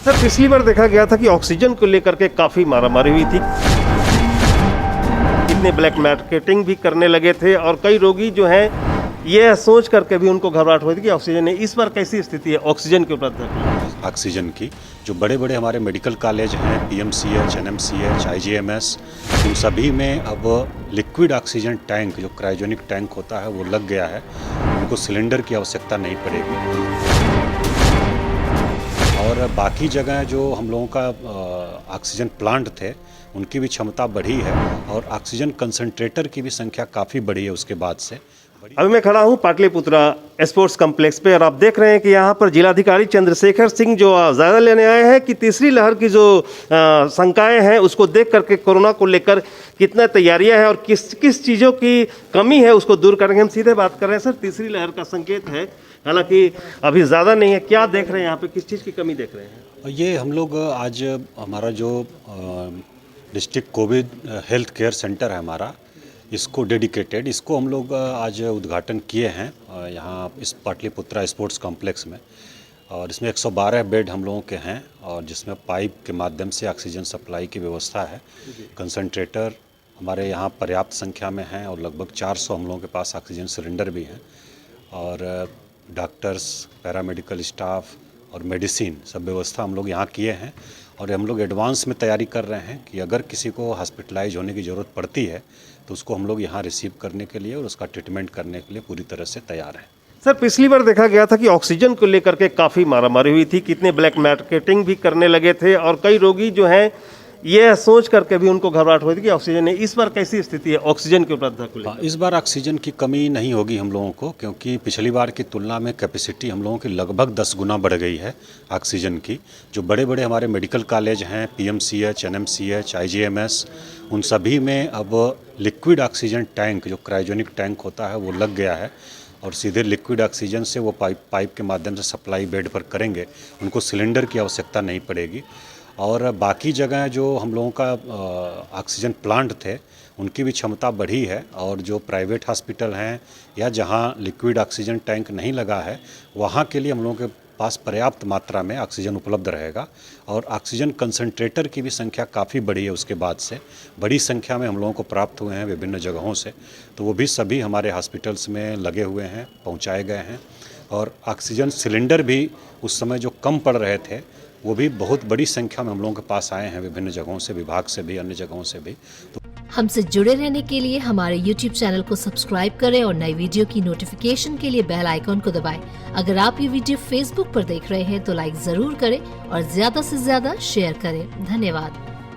Sir पिछली बार देखा गया था कि ऑक्सीजन को लेकर के काफ़ी मारामारी हुई थी, कितने ब्लैक मार्केटिंग भी करने लगे थे और कई रोगी जो हैं ये सोच करके भी उनको घबराहट हुई थी कि ऑक्सीजन नहीं। इस बार कैसी स्थिति है ऑक्सीजन की उपलब्धता? ऑक्सीजन की जो बड़े बड़े हमारे मेडिकल कॉलेज हैं, पीएमसीएच, एनएमसीएच, आईजीएमएस, उन सभी में अब लिक्विड ऑक्सीजन टैंक जो क्रायोजेनिक टैंक होता है वो लग गया है। उनको सिलेंडर की आवश्यकता नहीं पड़ेगी। और बाकी जगह जो हम लोगों का ऑक्सीजन प्लांट थे उनकी भी क्षमता बढ़ी है और ऑक्सीजन कंसंट्रेटर की भी संख्या काफ़ी बढ़ी है उसके बाद से। अभी मैं खड़ा हूं पाटलिपुत्रा स्पोर्ट्स कॉम्प्लेक्स पे और आप देख रहे हैं कि यहाँ पर जिलाधिकारी चंद्रशेखर सिंह जो जायजा लेने आए हैं कि तीसरी लहर की जो शंकाएं हैं उसको देख करके कोरोना को लेकर कितना तैयारियां हैं और किस किस चीज़ों की कमी है उसको दूर करेंगे। हम सीधे बात कर रहे हैं सर, तीसरी लहर का संकेत है, हालांकि अभी ज़्यादा नहीं है, क्या देख रहे हैं यहाँ पे, किस चीज़ की कमी देख रहे हैं? ये हम लोग आज हमारा जो district Covid health care centre है हमारा, इसको डेडिकेटेड, इसको हम लोग आज उद्घाटन किए हैं यहाँ इस पाटलिपुत्रा स्पोर्ट्स कॉम्प्लेक्स में। और इसमें 112 बेड हम लोगों के हैं और जिसमें पाइप के माध्यम से ऑक्सीजन सप्लाई की व्यवस्था है। कंसंट्रेटर हमारे यहाँ पर्याप्त संख्या में हैं और लगभग 400 हम लोगों के पास ऑक्सीजन सिलेंडर भी हैं। और डॉक्टर्स, पैरामेडिकल स्टाफ और मेडिसिन सब व्यवस्था हम लोग यहाँ किए हैं। और हम लोग एडवांस में तैयारी कर रहे हैं कि अगर किसी को हॉस्पिटलाइज होने की ज़रूरत पड़ती है तो उसको हम लोग यहाँ रिसीव करने के लिए और उसका ट्रीटमेंट करने के लिए पूरी तरह से तैयार हैं। सर पिछली बार देखा गया था कि ऑक्सीजन को लेकर के काफ़ी मारामारी हुई थी, कितने ब्लैक मार्केटिंग भी करने लगे थे और कई रोगी जो हैं ये सोच करके भी उनको घबराहट हुई थी कि ऑक्सीजन नहीं। इस बार कैसी स्थिति है ऑक्सीजन की उपलब्धता को लेकर? इस बार ऑक्सीजन की कमी नहीं होगी हम लोगों को, क्योंकि पिछली बार की तुलना में कैपेसिटी हम लोगों की लगभग 10 गुना बढ़ गई है ऑक्सीजन की। जो बड़े बड़े हमारे मेडिकल कॉलेज हैं, पीएमसीएच, एनएमसीएच, आईजीएमएस, उन सभी में अब लिक्विड ऑक्सीजन टैंक जो क्रायोजेनिक टैंक होता है वो लग गया है और सीधे लिक्विड ऑक्सीजन से वो पाइप के माध्यम से सप्लाई बेड पर करेंगे। उनको सिलेंडर की आवश्यकता नहीं पड़ेगी। और बाकी जगह जो हम लोगों का ऑक्सीजन प्लांट थे उनकी भी क्षमता बढ़ी है और जो प्राइवेट हॉस्पिटल हैं या जहां लिक्विड ऑक्सीजन टैंक नहीं लगा है वहां के लिए हम लोगों के पास पर्याप्त मात्रा में ऑक्सीजन उपलब्ध रहेगा। और ऑक्सीजन कंसंट्रेटर की भी संख्या काफ़ी बढ़ी है उसके बाद से। बड़ी संख्या में हम लोगों को प्राप्त हुए हैं विभिन्न जगहों से, तो वो भी सभी हमारे हॉस्पिटल्स में लगे हुए हैं, पहुंचाए गए हैं। और ऑक्सीजन सिलेंडर भी उस समय जो कम पड़ रहे थे वो भी बहुत बड़ी संख्या में हम लोगों के पास आए हैं विभिन्न जगहों से, विभाग से भी, अन्य जगहों से भी। तो हमसे जुड़े रहने के लिए हमारे YouTube चैनल को सब्सक्राइब करें और नई वीडियो की नोटिफिकेशन के लिए बेल आइकॉन को दबाएं। अगर आप ये वीडियो Facebook पर देख रहे हैं तो लाइक जरूर करें और ज्यादा से ज्यादा शेयर करें। धन्यवाद।